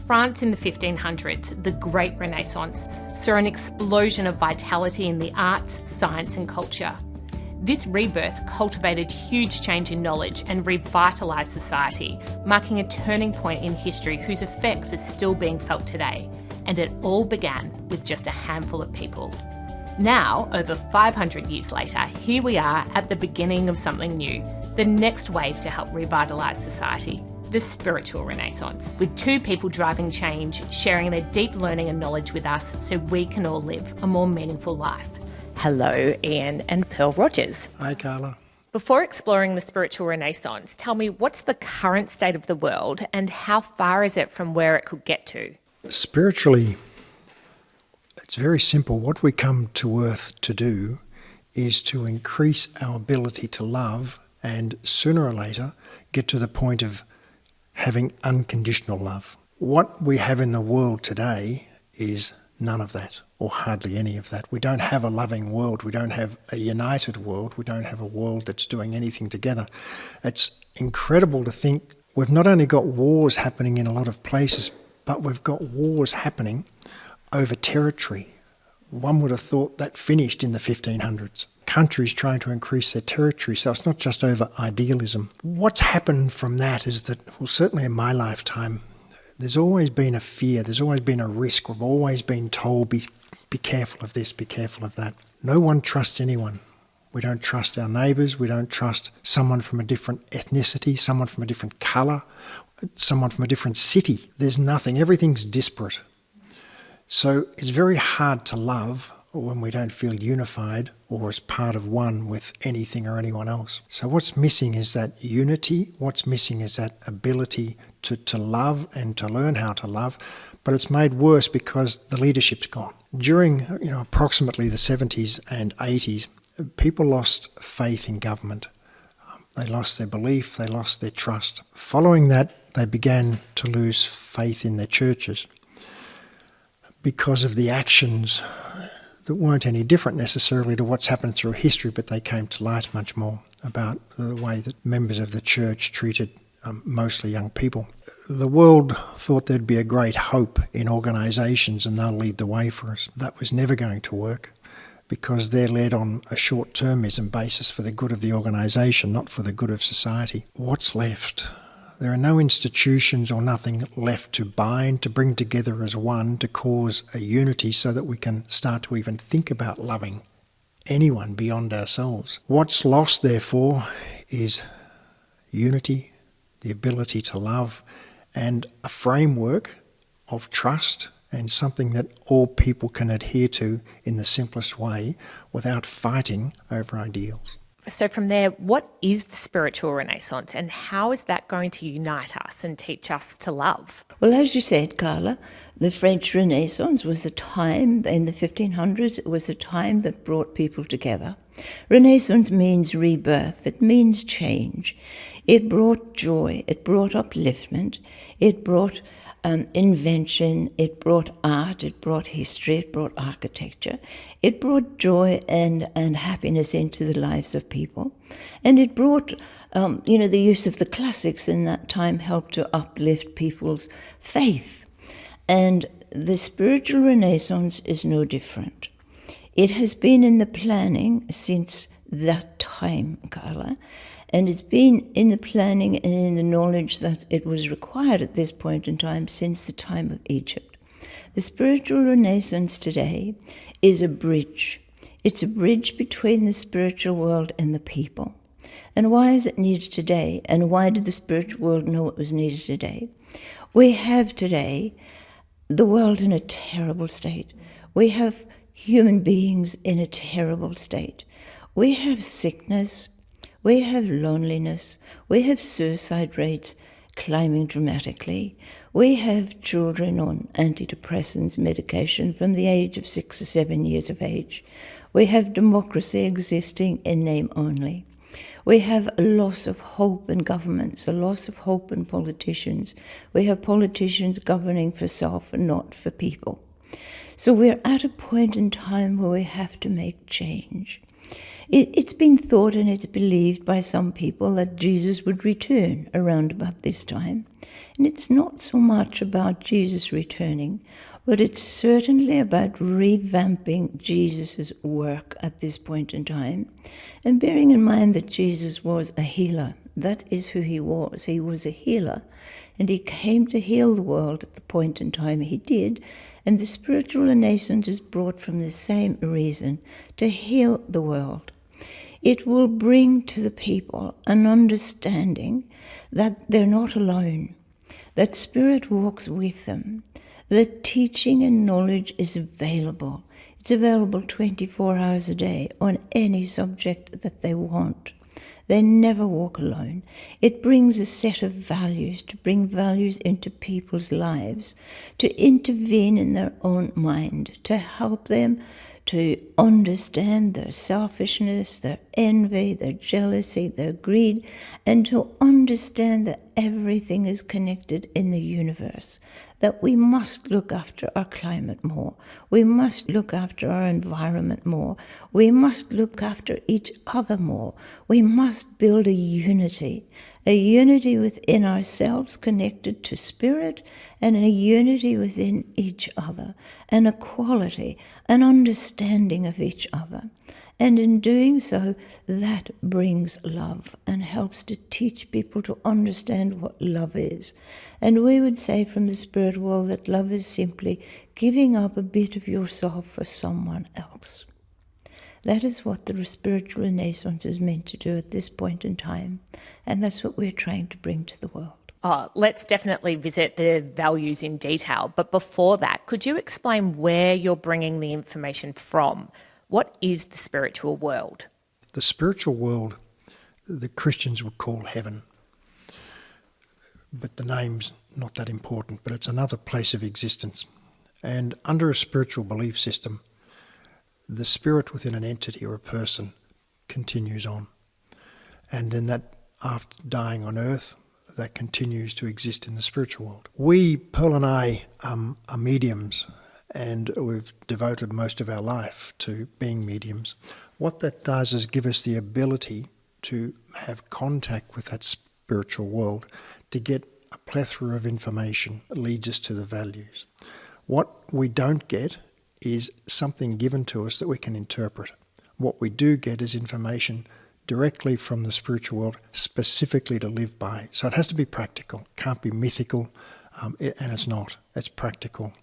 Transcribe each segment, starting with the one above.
France in the 1500s, the Great Renaissance, saw an explosion of vitality in the arts, science and culture. This rebirth cultivated huge change in knowledge and revitalised society, marking a turning point in history whose effects are still being felt today. And it all began with just a handful of people. Now, over 500 years later, here we are at the beginning of something new, the next wave to help revitalise society, the spiritual renaissance, with two people driving change, sharing their deep learning and knowledge with us so we can all live a more meaningful life. Hello, Ian and Pearl Rogers. Hi, Carla. Before exploring the spiritual renaissance, tell me, what's the current state of the world and how far is it from where it could get to? Spiritually, it's very simple. What we come to Earth to do is to increase our ability to love and sooner or later get to the point of having unconditional love. What we have in the world today is none of that, or hardly any of that. We don't have a loving world. We don't have a united world. We don't have a world that's doing anything together. It's incredible to think we've not only got wars happening in a lot of places, but we've got wars happening over territory. One would have thought that finished in the 1500s. Countries trying to increase their territory, so it's not just over idealism. What's happened from that is that, well, certainly in my lifetime, there's always been a fear, there's always been a risk. We've always been told, be careful of this, be careful of that. No one trusts anyone. We don't trust our neighbours, we don't trust someone from a different ethnicity, someone from a different colour, someone from a different city. There's nothing, everything's disparate. So it's very hard to love when we don't feel unified or as part of one with anything or anyone else. So what's missing is that unity, what's missing is that ability to love and to learn how to love, but it's made worse because the leadership's gone. During approximately the 70s and 80s, people lost faith in government. They lost their belief, they lost their trust. Following that, they began to lose faith in their churches because of the actions that weren't any different necessarily to what's happened through history, but they came to light much more about the way that members of the church treated mostly young people. The world thought there'd be a great hope in organisations and they'll lead the way for us. That was never going to work because they're led on a short-termism basis for the good of the organisation, not for the good of society. What's left? There are no institutions or nothing left to bind, to bring together as one, to cause a unity so that we can start to even think about loving anyone beyond ourselves. What's lost, therefore, is unity, the ability to love, and a framework of trust and something that all people can adhere to in the simplest way without fighting over ideals. So from there, what is the spiritual renaissance and how is that going to unite us and teach us to love? Well, as you said, Carla, the French Renaissance was a time, in the 1500s, it was a time that brought people together. Renaissance means rebirth, it means change. It brought joy, it brought upliftment, it brought invention, it brought art, it brought history, it brought architecture. It brought joy and happiness into the lives of people. And it brought, the use of the classics in that time helped to uplift people's faith. And the spiritual renaissance is no different. It has been in the planning since that time, Carla. And it's been in the planning and in the knowledge that it was required at this point in time since the time of Egypt. The spiritual renaissance today is a bridge. It's a bridge between the spiritual world and the people. And why is it needed today? And why did the spiritual world know it was needed today? We have today the world in a terrible state. We have human beings in a terrible state. We have sickness. We have loneliness, we have suicide rates climbing dramatically, we have children on antidepressants medication from the age of 6 or 7 years of age, we have democracy existing in name only, we have a loss of hope in governments, a loss of hope in politicians, we have politicians governing for self and not for people. So we're at a point in time where we have to make change. It's been thought and it's believed by some people that Jesus would return around about this time. And it's not so much about Jesus returning, but it's certainly about revamping Jesus' work at this point in time. And bearing in mind that Jesus was a healer. That is who he was. He was a healer. And he came to heal the world at the point in time he did. And the spiritual renaissance is brought from the same reason, to heal the world. It will bring to the people an understanding that they're not alone, that Spirit walks with them, that teaching and knowledge is available. It's available 24 hours a day on any subject that they want. They never walk alone. It brings a set of values, to bring values into people's lives, to intervene in their own mind, to help them to understand their selfishness, their envy, their jealousy, their greed, and to understand that everything is connected in the universe, that we must look after our climate more, we must look after our environment more, we must look after each other more, we must build a unity within ourselves connected to Spirit, and a unity within each other, an equality, an understanding of each other. And in doing so, that brings love and helps to teach people to understand what love is. And we would say from the spirit world that love is simply giving up a bit of yourself for someone else. That is what the spiritual renaissance is meant to do at this point in time. And that's what we're trying to bring to the world. Oh, let's definitely visit the values in detail. But before that, could you explain where you're bringing the information from? What is the spiritual world? The spiritual world, the Christians would call heaven. But the name's not that important, but it's another place of existence. And under a spiritual belief system, the spirit within an entity or a person continues on. And then that, after dying on earth, that continues to exist in the spiritual world. We, Pearl and I, are mediums, and we've devoted most of our life to being mediums. What that does is give us the ability to have contact with that spiritual world, to get a plethora of information that leads us to the values. What we don't get is something given to us that we can interpret. What we do get is information directly from the spiritual world, specifically to live by. So it has to be practical, can't be mythical, and it's not. It's practical.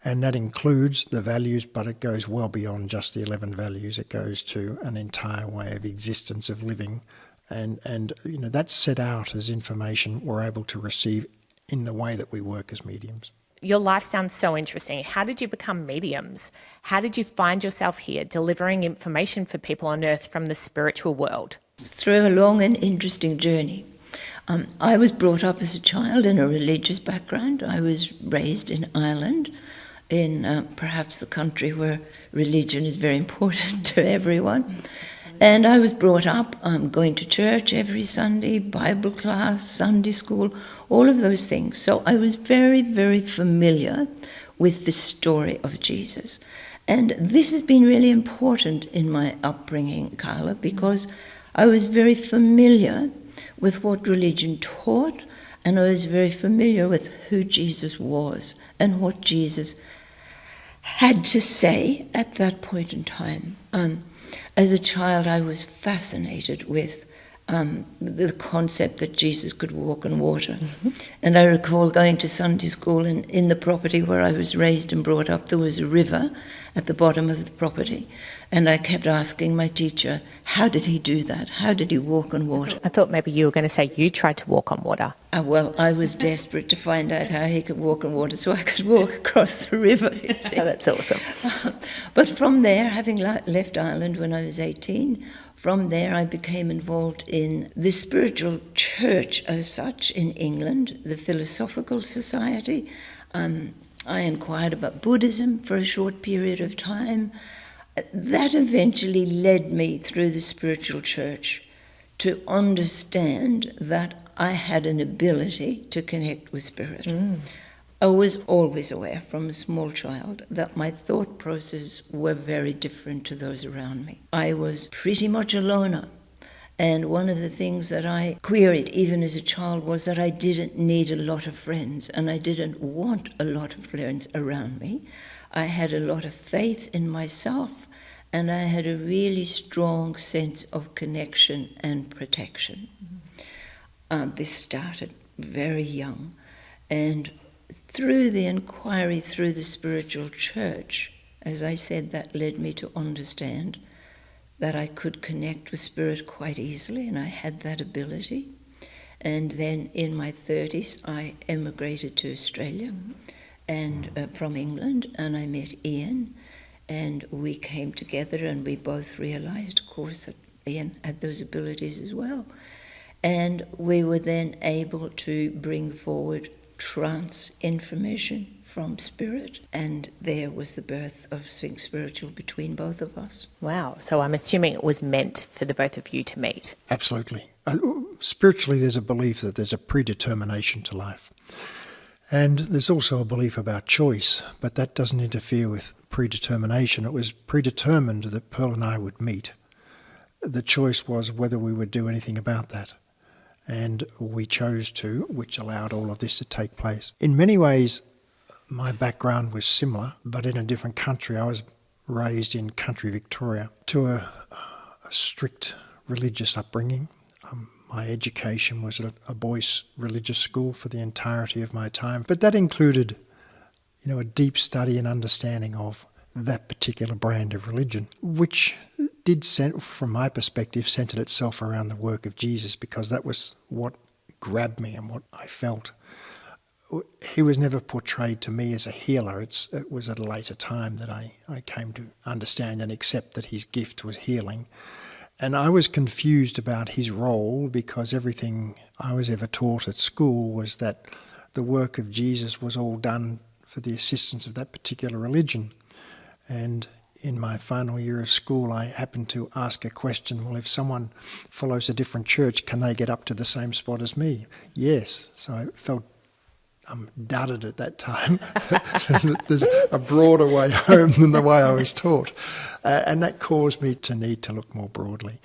And that includes the values, but it goes well beyond just the 11 values. It goes to an entire way of existence, of living, and you know, that's set out as information we're able to receive in the way that we work as mediums. Your life sounds so interesting. How did you become mediums? How did you find yourself here delivering information for people on earth from the spiritual world? Through a long and interesting journey. I was brought up as a child in a religious background. I was raised in Ireland, in perhaps the country where religion is very important to everyone. And I was brought up going to church every Sunday, Bible class, Sunday school, all of those things. So I was very, very familiar with the story of Jesus. And this has been really important in my upbringing, Carla, because I was very familiar with what religion taught, and I was very familiar with who Jesus was and what Jesus had to say at that point in time. As a child, I was fascinated with the concept that Jesus could walk on water. Mm-hmm. And I recall going to Sunday school, and in the property where I was raised and brought up, there was a river at the bottom of the property. And I kept asking my teacher, how did he do that? How did he walk on water? I thought maybe you were going to say you tried to walk on water. Well, I was desperate to find out how he could walk on water so I could walk across the river. You see. Oh, that's awesome. But from there, having left Ireland when I was 18, from there I became involved in the spiritual church as such in England, the Philosophical Society. I inquired about Buddhism for a short period of time. That eventually led me through the spiritual church to understand that I had an ability to connect with spirit. I was always aware from a small child that my thought processes were very different to those around me. I was pretty much a loner. And one of the things that I queried even as a child was that I didn't need a lot of friends, and I didn't want a lot of friends around me. I had a lot of faith in myself, and I had a really strong sense of connection and protection. This started very young, and through the inquiry through the spiritual church, as I said, that led me to understand that I could connect with spirit quite easily, and I had that ability. And then in my 30s, I emigrated to Australia and from England, and I met Ian, and we came together, and we both realised, of course, that Ian had those abilities as well. And we were then able to bring forward trance information from spirit, and there was the birth of Sphinx Spiritual between both of us. Wow. So I'm assuming it was meant for the both of you to meet. Absolutely. Spiritually, there's a belief that there's a predetermination to life. And there's also a belief about choice, but that doesn't interfere with predetermination. It was predetermined that Pearl and I would meet. The choice was whether we would do anything about that. And we chose to, which allowed all of this to take place. In many ways, my background was similar, but in a different country. I was raised in country Victoria to a strict religious upbringing. My education was at a boys' religious school for the entirety of my time, but that included, a deep study and understanding of that particular brand of religion, which did, from my perspective, centered itself around the work of Jesus, because that was what grabbed me and what I felt. He was never portrayed to me as a healer. It was at a later time that I came to understand and accept that his gift was healing. And I was confused about his role, because everything I was ever taught at school was that the work of Jesus was all done for the assistance of that particular religion. And in my final year of school, I happened to ask a question, well, if someone follows a different church, can they get up to the same spot as me? Yes. So I felt dudded at that time. There's a broader way home than the way I was taught. And that caused me to need to look more broadly.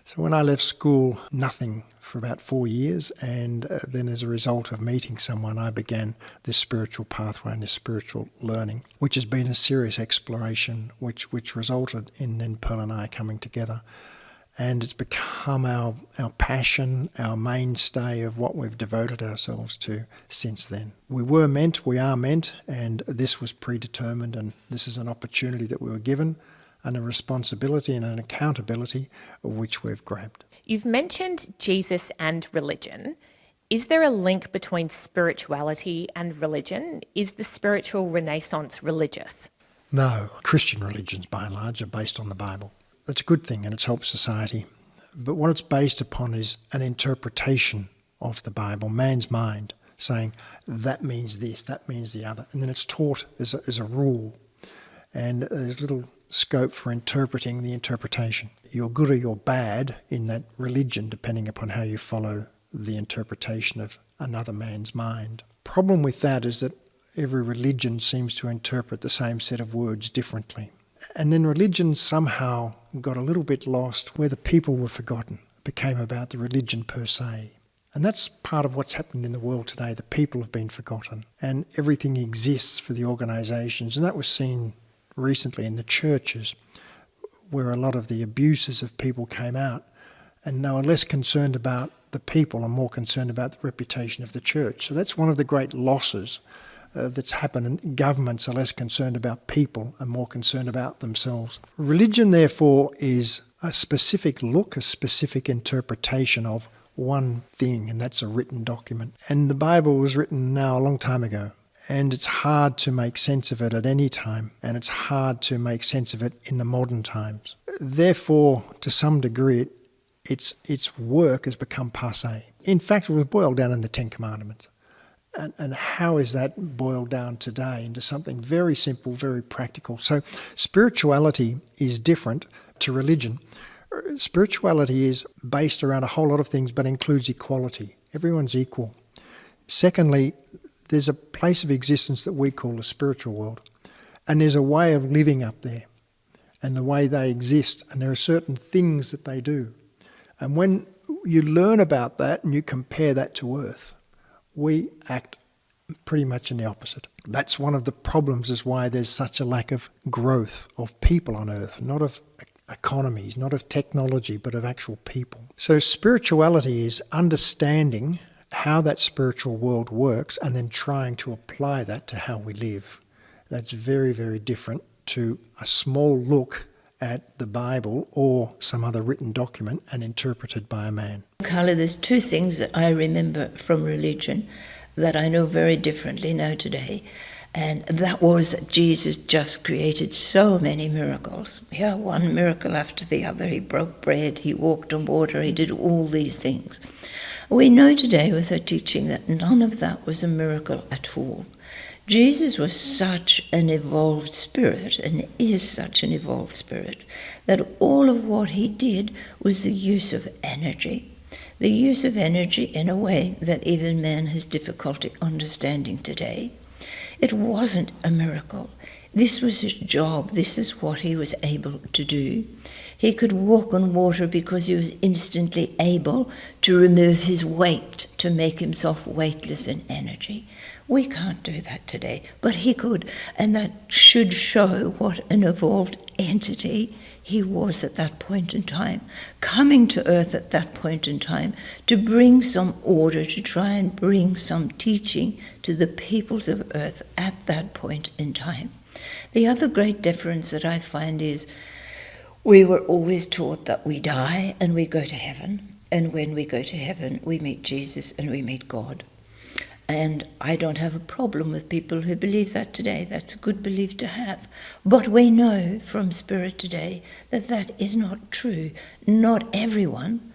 So when I left school, nothing for about 4 years, and then as a result of meeting someone, I began this spiritual pathway and this spiritual learning, which has been a serious exploration, which resulted in then Pearl and I coming together. And it's become our passion, our mainstay of what we've devoted ourselves to since then. We were meant, we are meant, and this was predetermined, and this is an opportunity that we were given, and a responsibility and an accountability of which we've grabbed. You've mentioned Jesus and religion. Is there a link between spirituality and religion? Is the spiritual renaissance religious? No. Christian religions, by and large, are based on the Bible. That's a good thing, and it's helped society. But what it's based upon is an interpretation of the Bible, man's mind, saying that means this, that means the other. And then it's taught as a rule. And there's little scope for interpreting the interpretation. You're good or you're bad in that religion, depending upon how you follow the interpretation of another man's mind. Problem with that is that every religion seems to interpret the same set of words differently. And then religion somehow got a little bit lost where the people were forgotten. It became about the religion per se. And that's part of what's happened in the world today. The people have been forgotten. And everything exists for the organisations. And that was seen recently in the churches, where a lot of the abuses of people came out. And they were less concerned about the people and more concerned about the reputation of the church. So that's one of the great losses that's happened, and governments are less concerned about people and more concerned about themselves. Religion, therefore, is a specific look, a specific interpretation of one thing, and that's a written document. And the Bible was written now a long time ago, and it's hard to make sense of it at any time, and it's hard to make sense of it in the modern times. Therefore, to some degree, its work has become passé. In fact, it was boiled down in the Ten Commandments. And how is that boiled down today into something very simple, very practical? So spirituality is different to religion. Spirituality is based around a whole lot of things, but includes equality. Everyone's equal. Secondly, there's a place of existence that we call the spiritual world. And there's a way of living up there and the way they exist. And there are certain things that they do. And when you learn about that and you compare that to Earth, we act pretty much in the opposite. That's one of the problems, is why there's such a lack of growth of people on Earth, not of economies, not of technology, but of actual people. So spirituality is understanding how that spiritual world works and then trying to apply that to how we live. That's very, very different to a small look at the Bible or some other written document and interpreted by a man. Carla, there's two things that I remember from religion that I know very differently now today. And that was that Jesus just created so many miracles. Yeah, one miracle after the other. He broke bread, he walked on water, he did all these things. We know today with her teaching that none of that was a miracle at all. Jesus was such an evolved spirit, and is such an evolved spirit, that all of what he did was the use of energy. The use of energy in a way that even man has difficulty understanding today. It wasn't a miracle. This was his job. This is what he was able to do. He could walk on water because he was instantly able to remove his weight, to make himself weightless in energy. We can't do that today, but he could, and that should show what an evolved entity he was at that point in time, coming to Earth at that point in time to bring some order, to try and bring some teaching to the peoples of Earth at that point in time. The other great difference that I find is we were always taught that we die and we go to heaven, and when we go to heaven we meet Jesus and we meet God. And I don't have a problem with people who believe that today. That's a good belief to have. But we know from Spirit today that that is not true. Not everyone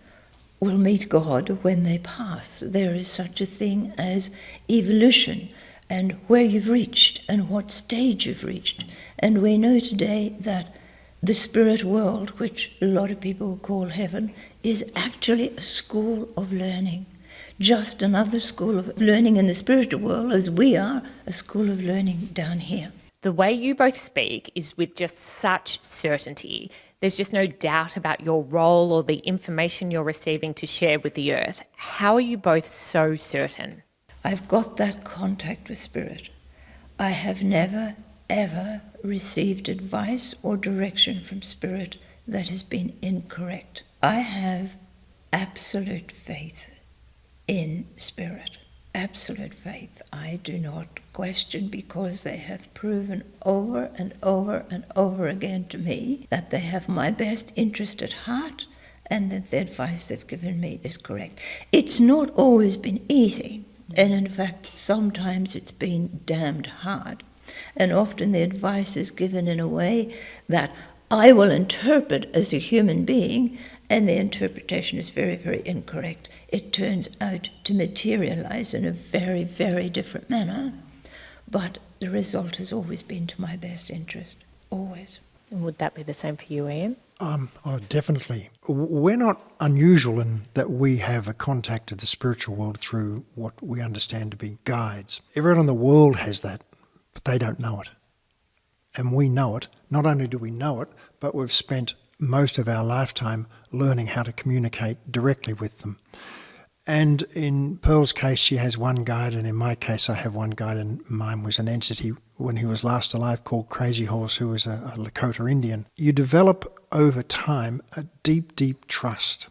will meet God when they pass. There is such a thing as evolution, and where you've reached and what stage you've reached. And we know today that the spirit world, which a lot of people call heaven, is actually a school of learning. Just another school of learning in the spiritual world, as we are a school of learning down here. The way you both speak is with just such certainty. There's just no doubt about your role or the information you're receiving to share with the earth. How are you both so certain? I've got that contact with Spirit. I have never, ever received advice or direction from Spirit that has been incorrect. I have absolute faith in Spirit, absolute faith. I do not question, because they have proven over and over and over again to me that they have my best interest at heart and that the advice they've given me is correct. It's not always been easy, and in fact sometimes it's been damned hard, and often the advice is given in a way that I will interpret as a human being, and the interpretation is very, very incorrect. It turns out to materialize in a very, very different manner, but the result has always been to my best interest, always. And would that be the same for you, Ian? Oh, definitely. We're not unusual in that we have a contact to the spiritual world through what we understand to be guides. Everyone in the world has that, but they don't know it. And we know it. Not only do we know it, but we've spent most of our lifetime learning how to communicate directly with them. And in Pearl's case, she has one guide, and in my case, I have one guide, and mine was an entity when he was last alive called Crazy Horse, who was a Lakota Indian. You develop over time a deep, deep trust.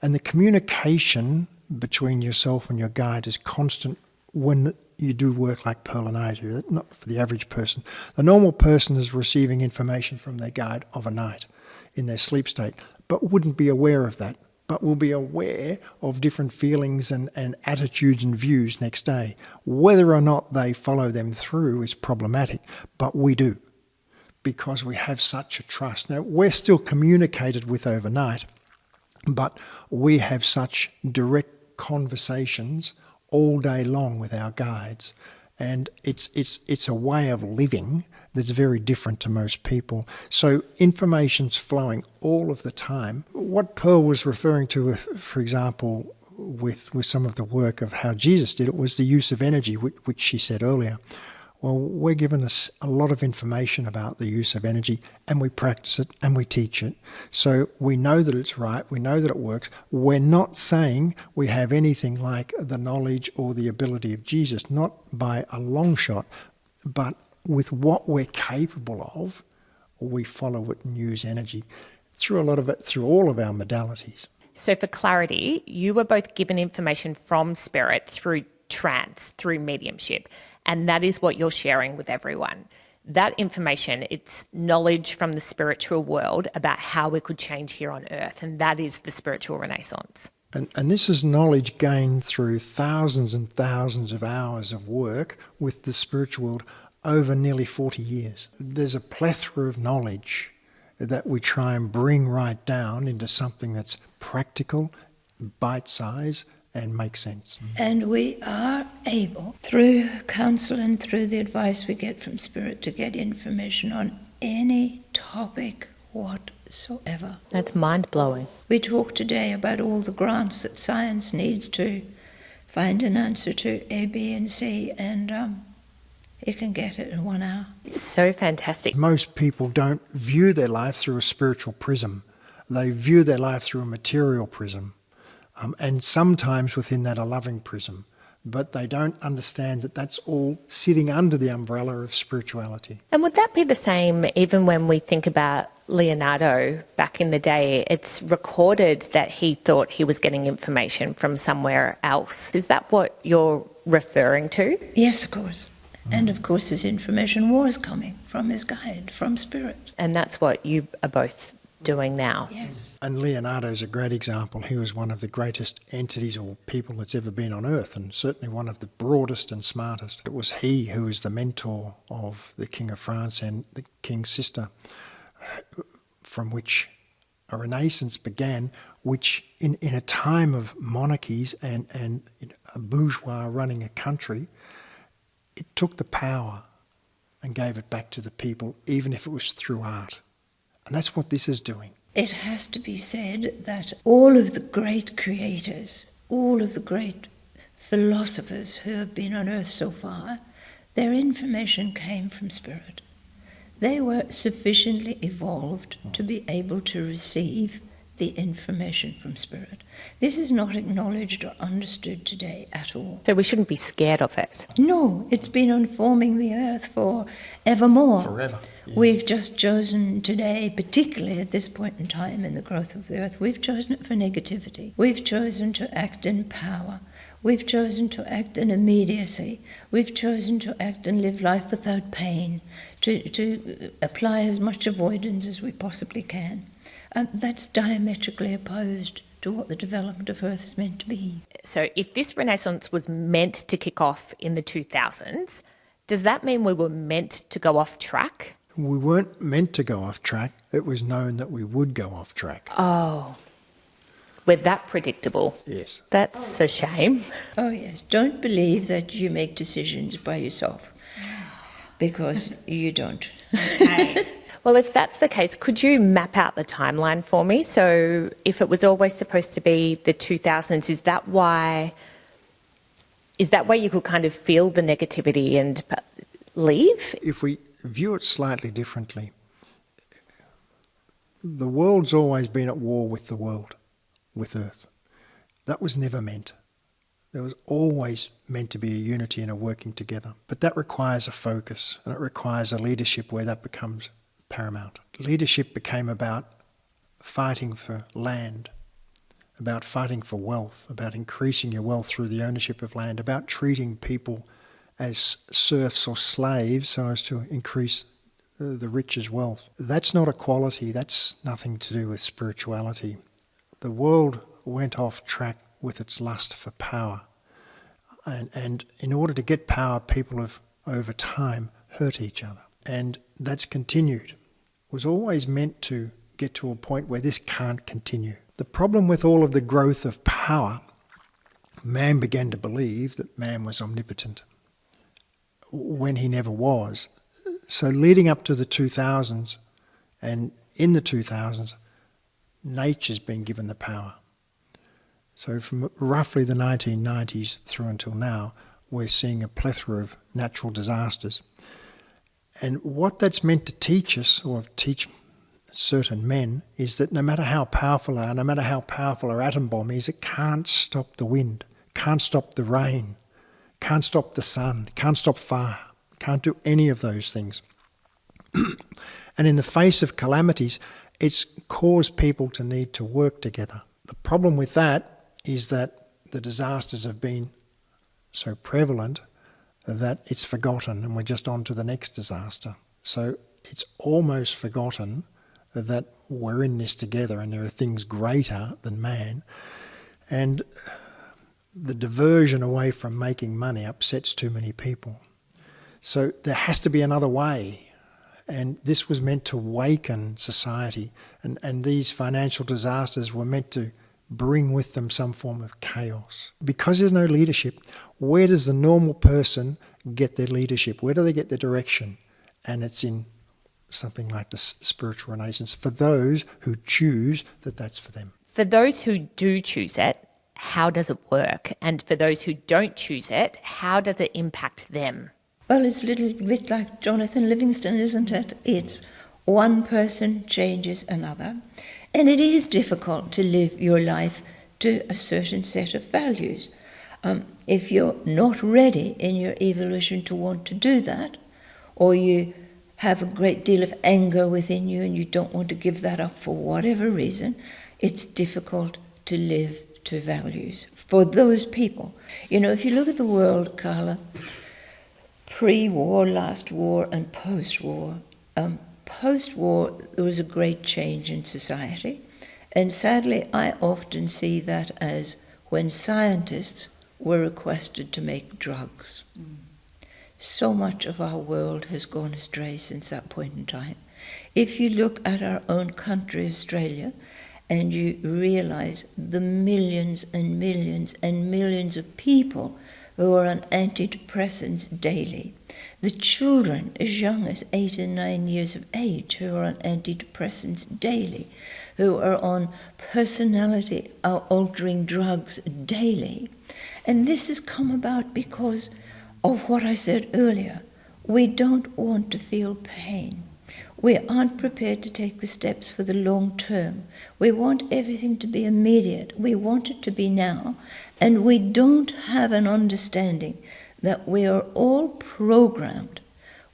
And the communication between yourself and your guide is constant when you do work like Pearl and I do, not for the average person. The normal person is receiving information from their guide of a night in their sleep state, but wouldn't be aware of that, but will be aware of different feelings and attitudes and views next day. Whether or not they follow them through is problematic, but we do, because we have such a trust. Now, we're still communicated with overnight, but we have such direct conversations all day long with our guides, and it's a way of living that's very different to most people. So information's flowing all of the time. What Pearl was referring to, for example, with some of the work of how Jesus did it was the use of energy, which she said earlier. Well, we're given us a lot of information about the use of energy, and we practice it and we teach it. So we know that it's right, we know that it works. We're not saying we have anything like the knowledge or the ability of Jesus, not by a long shot, but with what we're capable of, we follow it and use energy through a lot of it, through all of our modalities. So for clarity, you were both given information from spirit through trance, through mediumship, and that is what you're sharing with everyone. That information, it's knowledge from the spiritual world about how we could change here on earth, and that is the spiritual renaissance. And this is knowledge gained through thousands and thousands of hours of work with the spiritual world over nearly 40 years. There's a plethora of knowledge that we try and bring right down into something that's practical, bite-sized, and makes sense. And we are able, through counsel and through the advice we get from Spirit, to get information on any topic whatsoever. That's mind-blowing. We talk today about all the grants that science needs to find an answer to A, B, and C, and you can get it in 1 hour. So fantastic. Most people don't view their life through a spiritual prism. They view their life through a material prism. And sometimes within that a loving prism, but they don't understand that that's all sitting under the umbrella of spirituality. And would that be the same even when we think about Leonardo back in the day? It's recorded that he thought he was getting information from somewhere else. Is that what you're referring to? Yes, of course. And of course his information was coming from his guide, from Spirit. And that's what you are both doing now. Yes. And Leonardo's a great example. He was one of the greatest entities or people that's ever been on Earth, and certainly one of the broadest and smartest. It was he who was the mentor of the King of France and the King's sister, from which a renaissance began, which in a time of monarchies and a bourgeois running a country, it took the power and gave it back to the people, even if it was through art. And that's what this is doing. It has to be said that all of the great creators, all of the great philosophers who have been on earth so far, their information came from Spirit. They were sufficiently evolved to be able to receive the information from Spirit. This is not acknowledged or understood today at all. So we shouldn't be scared of it. No, it's been informing the earth for evermore. Forever. Yes. We've just chosen today, particularly at this point in time in the growth of the earth, we've chosen it for negativity. We've chosen to act in power. We've chosen to act in immediacy. We've chosen to act and live life without pain, to apply as much avoidance as we possibly can. And that's diametrically opposed to what the development of Earth is meant to be. So if this Renaissance was meant to kick off in the 2000s, does that mean we were meant to go off track? We weren't meant to go off track. It was known that we would go off track. Oh, we're that predictable. Yes. That's a shame. Oh yes, don't believe that you make decisions by yourself, because you don't. Well, if that's the case, could you map out the timeline for me? So if it was always supposed to be the 2000s, is that why you could kind of feel the negativity and leave? If we view it slightly differently, the world's always been at war with the world, with Earth. That was never meant. There was always meant to be a unity and a working together. But that requires a focus, and it requires a leadership where that becomes paramount. Leadership became about fighting for land, about fighting for wealth, about increasing your wealth through the ownership of land, about treating people as serfs or slaves so as to increase the rich's wealth. That's not equality. That's nothing to do with spirituality. The world went off track with its lust for power. And in order to get power, people have, over time, hurt each other. And that's continued. It was always meant to get to a point where this can't continue. The problem with all of the growth of power, man began to believe that man was omnipotent, when he never was. So leading up to the 2000s, and in the 2000s, nature's been given the power. So from roughly the 1990s through until now, we're seeing a plethora of natural disasters. And what that's meant to teach us, or teach certain men, is that no matter how powerful they are, no matter how powerful our atom bomb is, it can't stop the wind, can't stop the rain, can't stop the sun, can't stop fire, can't do any of those things. And in the face of calamities, it's caused people to need to work together. The problem with that is that the disasters have been so prevalent that it's forgotten and we're just on to the next disaster. So it's almost forgotten that we're in this together and there are things greater than man. And the diversion away from making money upsets too many people. So there has to be another way. And this was meant to awaken society. And these financial disasters were meant to bring with them some form of chaos. Because there's no leadership, where does the normal person get their leadership? Where do they get their direction? And it's in something like the spiritual renaissance for those who choose that that's for them. For those who do choose it, how does it work? And for those who don't choose it, how does it impact them? Well, it's a little bit like Jonathan Livingston, isn't it? It's one person changes another. And it is difficult to live your life to a certain set of values. If you're not ready in your evolution to want to do that, or you have a great deal of anger within you and you don't want to give that up for whatever reason, it's difficult to live to values for those people. You know, if you look at the world, Carla, pre-war, last war, and post-war. Post-war, there was a great change in society. And sadly, I often see that as when scientists were requested to make drugs. So much of our world has gone astray since that point in time. If you look at our own country, Australia, and you realize the millions and millions and millions of people who are on antidepressants daily, the children as young as 8 and 9 years of age who are on antidepressants daily, who are on personality-altering drugs daily. And this has come about because of what I said earlier. We don't want to feel pain. We aren't prepared to take the steps for the long term. We want everything to be immediate. We want it to be now. And we don't have an understanding that we are all programmed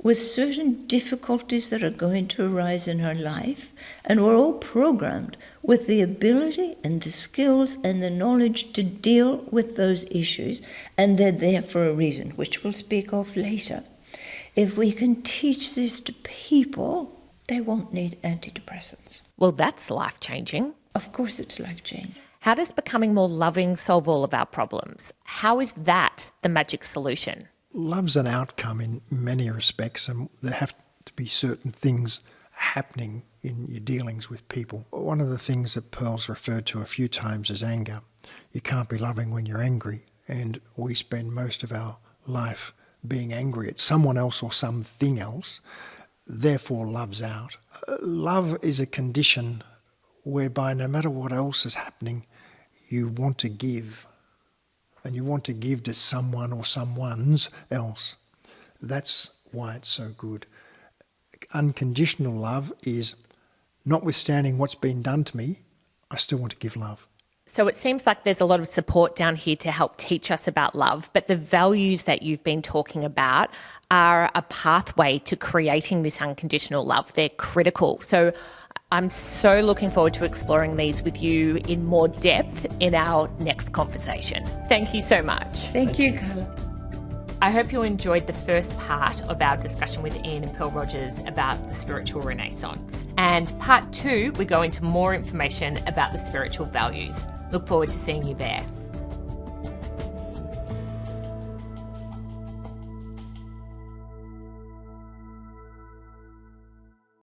with certain difficulties that are going to arise in our life, and we're all programmed with the ability and the skills and the knowledge to deal with those issues, and they're there for a reason, which we'll speak of later. If we can teach this to people, they won't need antidepressants. Well, that's life-changing. Of course it's life-changing. How does becoming more loving solve all of our problems? How is that the magic solution? Love's an outcome in many respects, and there have to be certain things happening in your dealings with people. One of the things that Pearl's referred to a few times is anger. You can't be loving when you're angry, and we spend most of our life being angry at someone else or something else. Therefore, love's out. Love is a condition whereby no matter what else is happening, you want to give. And you want to give to someone or someone's else. That's why it's so good. Unconditional love is, notwithstanding what's been done to me, I still want to give love. So it seems like there's a lot of support down here to help teach us about love, but the values that you've been talking about are a pathway to creating this unconditional love. They're critical. So I'm so looking forward to exploring these with you in more depth in our next conversation. Thank you so much. Thank you, Carla. I hope you enjoyed the first part of our discussion with Ian and Pearl Rogers about the spiritual renaissance. And part 2, we go into more information about the spiritual values. Look forward to seeing you there.